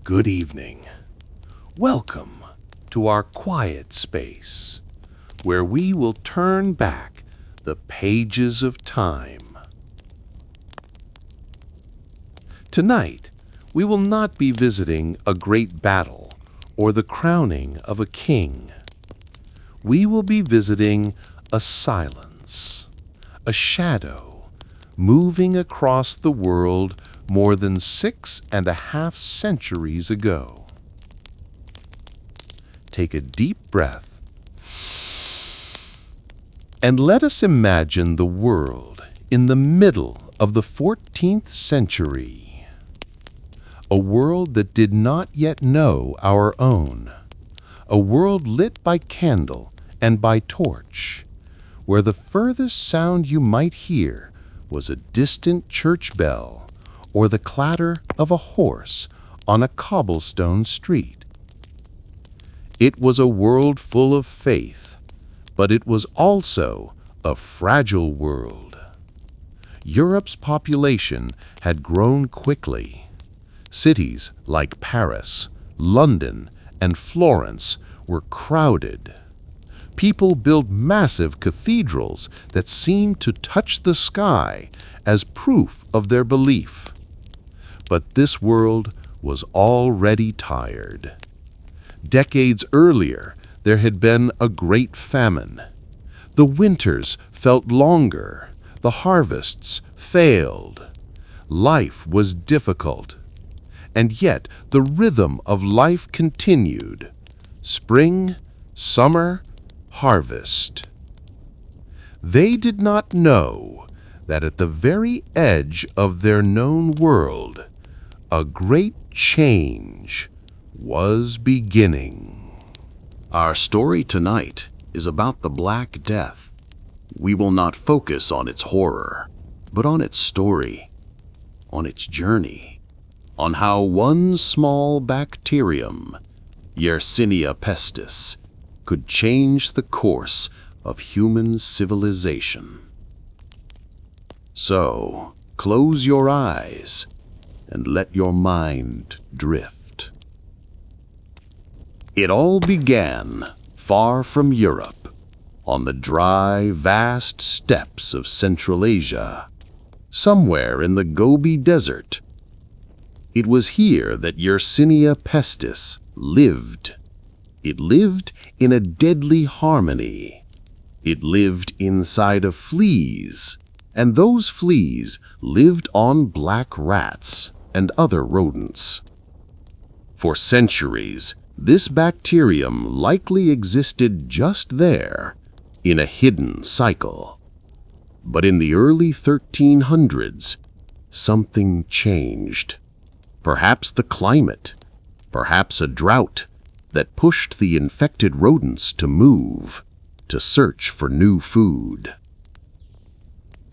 Good evening. Welcome to our quiet space, where we will turn back the pages of time. Tonight, we will not be visiting a great battle or the crowning of a king. We will be visiting a silence, a shadow, moving across the world more than 6.5 centuries ago. Take a deep breath and let us imagine the world in the middle of the 14th century. A world that did not yet know our own. A world lit by candle and by torch, where the furthest sound you might hear was a distant church bell or the clatter of a horse on a cobblestone street. It was a world full of faith, but it was also a fragile world. Europe's population had grown quickly. Cities like Paris, London, and Florence were crowded. People built massive cathedrals that seemed to touch the sky as proof of their belief. But this world was already tired. Decades earlier, there had been a great famine. The winters felt longer. The harvests failed. Life was difficult. And yet the rhythm of life continued. Spring, summer, harvest. They did not know that at the very edge of their known world, a great change was beginning. Our story tonight is about the Black Death. We will not focus on its horror, but on its story, on its journey, on how one small bacterium, Yersinia pestis, could change the course of human civilization. So, close your eyes and let your mind drift. It all began far from Europe, on the dry, vast steppes of Central Asia, somewhere in the Gobi Desert. It was here that Yersinia pestis lived. It lived in a deadly harmony. It lived inside of fleas, and those fleas lived on black rats and other rodents. For centuries, this bacterium likely existed just there, in a hidden cycle. But in the early 1300s, something changed. Perhaps the climate, perhaps a drought that pushed the infected rodents to move, to search for new food.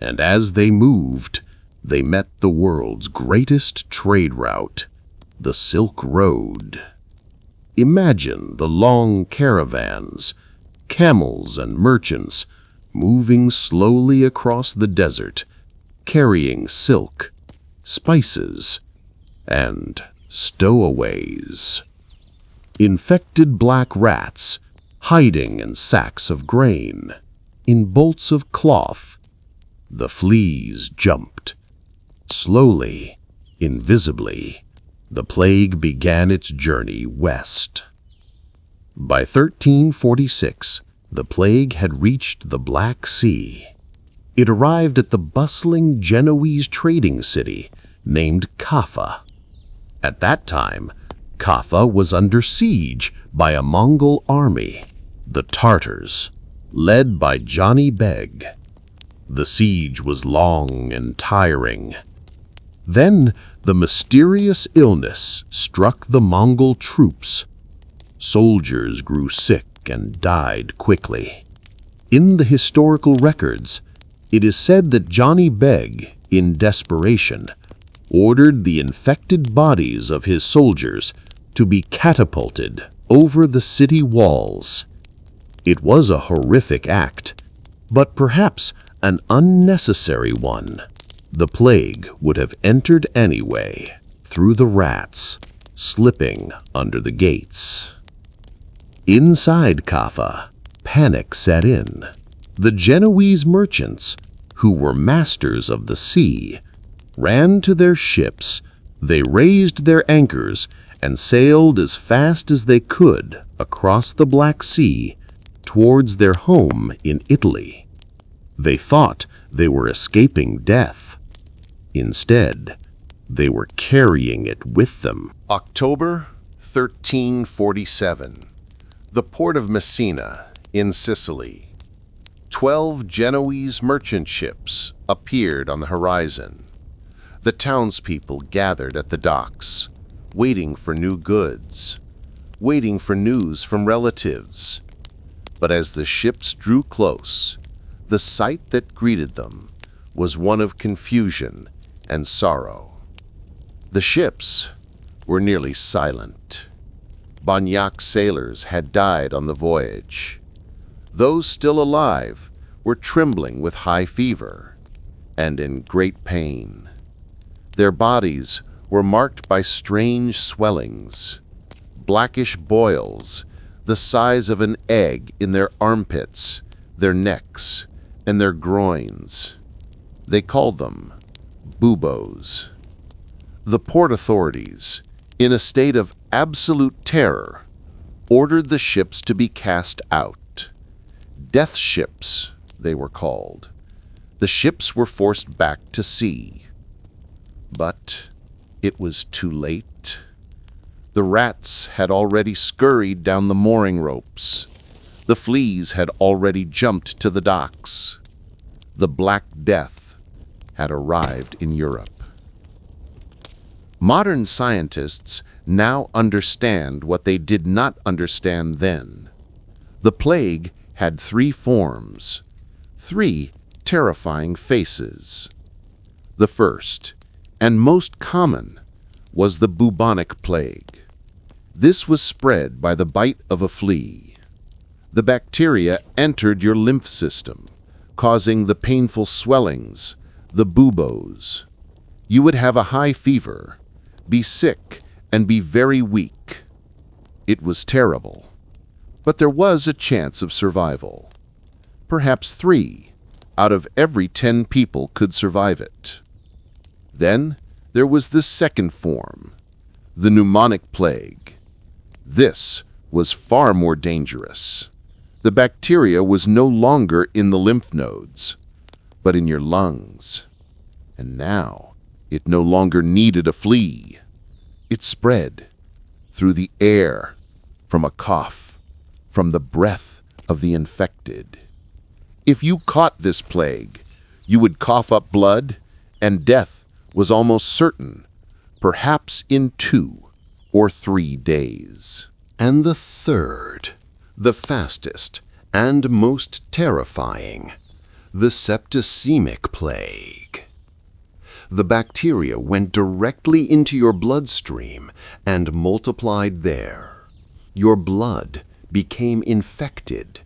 And as they moved, they met the world's greatest trade route, the Silk Road. Imagine the long caravans, camels and merchants moving slowly across the desert, carrying silk, spices, and stowaways. Infected black rats hiding in sacks of grain, in bolts of cloth. The fleas jumped. Slowly, invisibly, the plague began its journey west. By 1346, the plague had reached the Black Sea. It arrived at the bustling Genoese trading city named Kaffa. At that time, Kaffa was under siege by a Mongol army, the Tartars, led by Johnny Beg. The siege was long and tiring. Then the mysterious illness struck the Mongol troops. Soldiers grew sick and died quickly. In the historical records, it is said that Johnny Beg, in desperation, ordered the infected bodies of his soldiers to be catapulted over the city walls. It was a horrific act, but perhaps an unnecessary one. The plague would have entered anyway, through the rats. slipping under the gates. Inside Kaffa, panic set in. The Genoese merchants, who were masters of the sea, ran to their ships. They raised their anchors and sailed as fast as they could across the Black Sea towards their home in Italy. They thought they were escaping death. Instead, they were carrying it with them. October 1347. The port of Messina in Sicily. 12 Genoese merchant ships appeared on the horizon. The townspeople gathered at the docks, waiting for new goods, waiting for news from relatives. But as the ships drew close, the sight that greeted them was one of confusion and sorrow. The ships were nearly silent. Bagnac sailors had died on the voyage. Those still alive were trembling with high fever and in great pain. Their bodies were marked by strange swellings, blackish boils the size of an egg in their armpits, their necks, and their groins. They called them buboes. The port authorities, in a state of absolute terror, ordered the ships to be cast out. Death ships, they were called. The ships were forced back to sea. But it was too late. The rats had already scurried down the mooring ropes. The fleas had already jumped to the docks. The Black Death had arrived in Europe. Modern scientists now understand what they did not understand then. The plague had 3 forms, 3 terrifying faces. The first, and most common, was the bubonic plague. This was spread by the bite of a flea. The bacteria entered your lymph system, causing the painful swellings, the buboes. You would have a high fever, be sick, and be very weak. It was terrible, but there was a chance of survival. Perhaps 3 out of every 10 people could survive it. Then there was the second form, the pneumonic plague. This was far more dangerous. The bacteria was no longer in the lymph nodes, but in your lungs. And now it no longer needed a flea. It spread through the air, from a cough, from the breath of the infected. If you caught this plague, you would cough up blood, and death was almost certain, perhaps in 2 or 3 days. And the third, the fastest and most terrifying, the septicemic plague. The bacteria went directly into your bloodstream and multiplied there. Your blood became infected.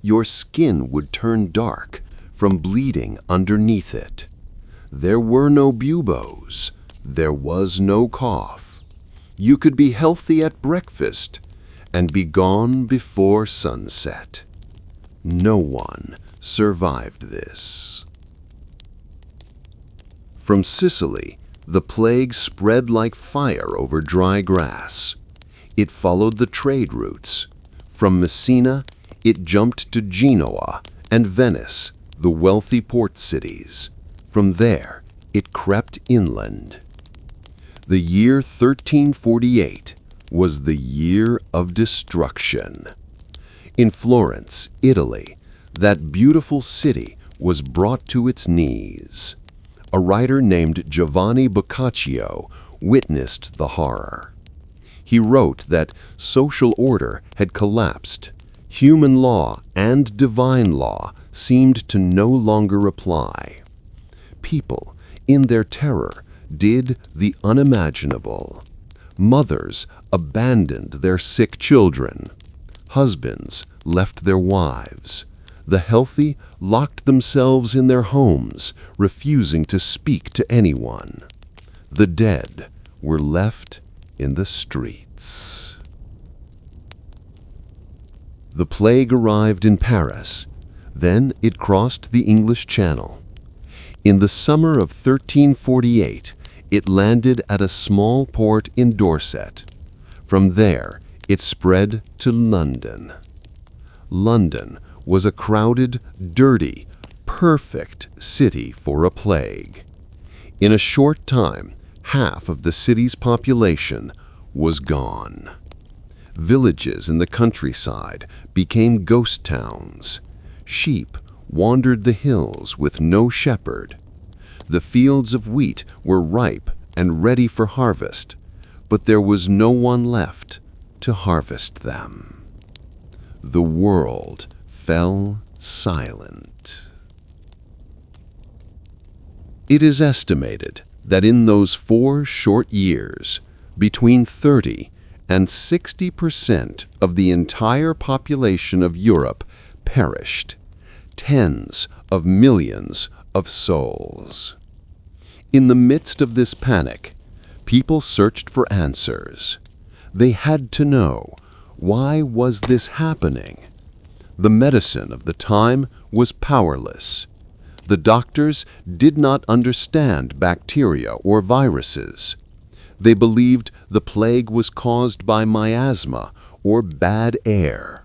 Your skin would turn dark from bleeding underneath it. There were no buboes. There was no cough. You could be healthy at breakfast and be gone before sunset. No one survived this. From Sicily, the plague spread like fire over dry grass. It followed the trade routes. From Messina, it jumped to Genoa and Venice, the wealthy port cities. From there, it crept inland. The year 1348 was the year of destruction. In Florence, Italy, that beautiful city was brought to its knees. A writer named Giovanni Boccaccio witnessed the horror. He wrote that social order had collapsed. Human law and divine law seemed to no longer apply. People, in their terror, did the unimaginable. Mothers abandoned their sick children. Husbands left their wives. The healthy locked themselves in their homes, refusing to speak to anyone. The dead were left in the streets. The plague arrived in Paris. Then it crossed the English Channel. In the summer of 1348, it landed at a small port in Dorset. From there, it spread to London. London was a crowded, dirty, perfect city for a plague. In a short time, half of the city's population was gone. Villages in the countryside became ghost towns. Sheep wandered the hills with no shepherd. The fields of wheat were ripe and ready for harvest, but there was no one left to harvest them. The world fell silent. It is estimated that in those 4 short years, between 30 and 60% of the entire population of Europe perished. Tens of millions of souls. In the midst of this panic, people searched for answers. They had to know, why was this happening? The medicine of the time was powerless. The doctors did not understand bacteria or viruses. They believed the plague was caused by miasma or bad air,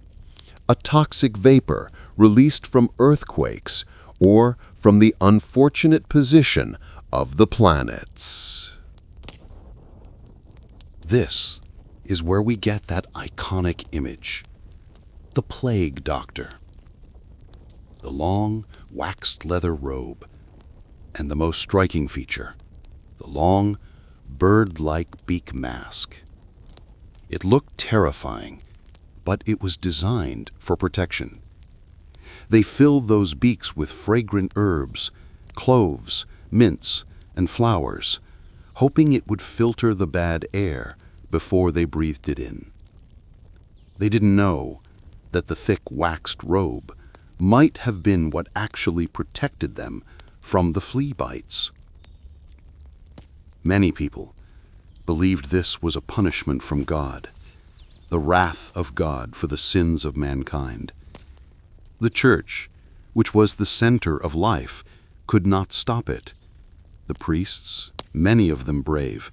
a toxic vapor released from earthquakes or from the unfortunate position of the planets. This is where we get that iconic image, the plague doctor. The long, waxed leather robe, and the most striking feature, the long, bird-like beak mask. It looked terrifying, but it was designed for protection. They filled those beaks with fragrant herbs, cloves, mints, and flowers, hoping it would filter the bad air before they breathed it in. They didn't know that the thick waxed robe might have been what actually protected them from the flea bites. Many people believed this was a punishment from God, the wrath of God for the sins of mankind. The church, which was the center of life, could not stop it. The priests, many of them brave,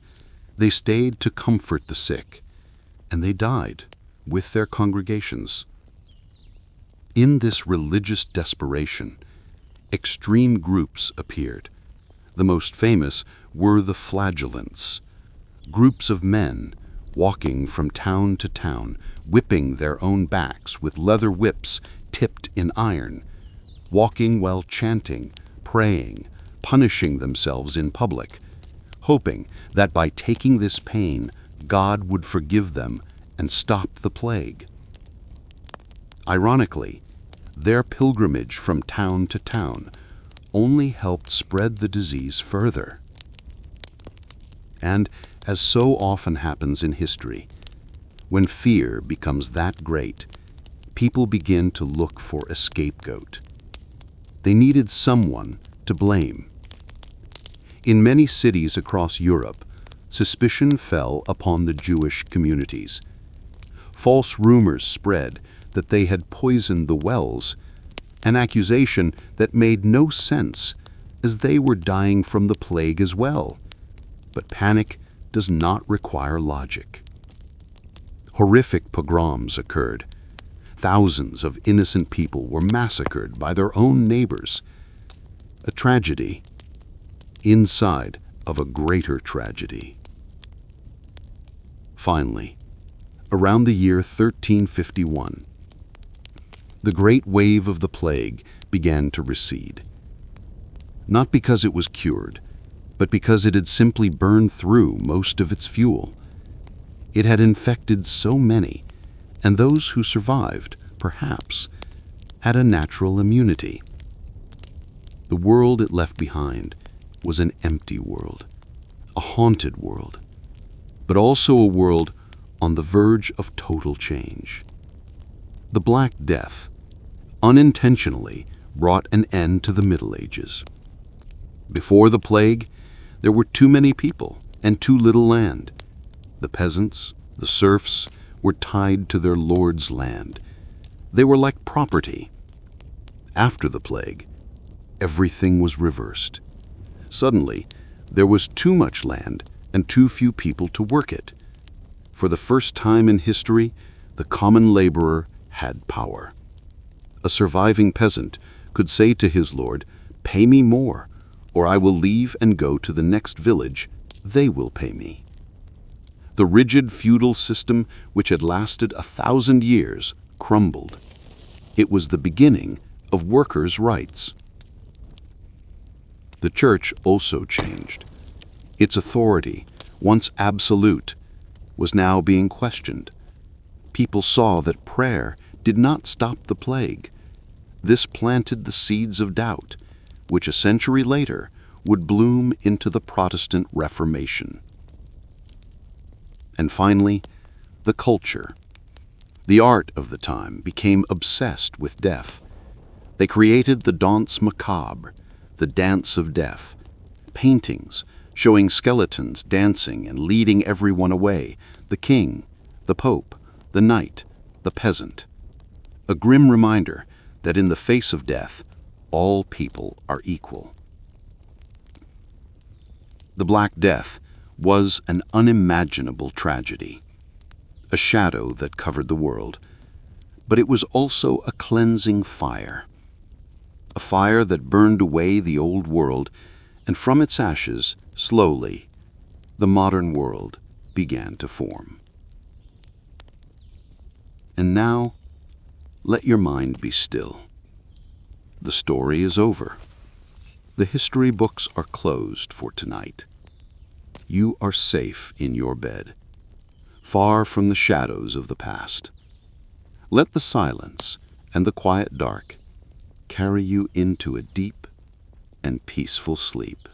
they stayed to comfort the sick, and they died with their congregations. In this religious desperation, extreme groups appeared. The most famous were the flagellants, groups of men walking from town to town, whipping their own backs with leather whips tipped in iron, walking while chanting, praying, punishing themselves in public, hoping that by taking this pain, God would forgive them and stop the plague. Ironically, their pilgrimage from town to town only helped spread the disease further. And, as so often happens in history, when fear becomes that great, people begin to look for a scapegoat. They needed someone to blame. In many cities across Europe, suspicion fell upon the Jewish communities. False rumors spread that they had poisoned the wells, an accusation that made no sense, as they were dying from the plague as well. But panic does not require logic. Horrific pogroms occurred. Thousands of innocent people were massacred by their own neighbors. A tragedy inside of a greater tragedy. Finally, around the year 1351, the great wave of the plague began to recede. Not because it was cured, but because it had simply burned through most of its fuel. It had infected so many, and those who survived, perhaps, had a natural immunity. The world it left behind was an empty world, a haunted world, but also a world on the verge of total change. The Black Death unintentionally brought an end to the Middle Ages. Before the plague, there were too many people and too little land. The peasants, the serfs, were tied to their lord's land. They were like property. After the plague, everything was reversed. Suddenly, there was too much land and too few people to work it. For the first time in history, the common laborer had power. A surviving peasant could say to his lord, "Pay me more, or I will leave and go to the next village. They will pay me." The rigid feudal system, which had lasted 1,000 years, crumbled. It was the beginning of workers' rights. The church also changed. Its authority, once absolute, was now being questioned. People saw that prayer did not stop the plague. This planted the seeds of doubt, which a century later would bloom into the Protestant Reformation. And finally, the culture. The art of the time became obsessed with death. They created the danse macabre, the dance of death, paintings showing skeletons dancing and leading everyone away, the king, the pope, the knight, the peasant. A grim reminder that in the face of death, all people are equal. The Black Death was an unimaginable tragedy, a shadow that covered the world, but it was also a cleansing fire, a fire that burned away the old world, and from its ashes, slowly, the modern world began to form. And now, let your mind be still. The story is over. The history books are closed for tonight. You are safe in your bed, far from the shadows of the past. Let the silence and the quiet dark carry you into a deep and peaceful sleep.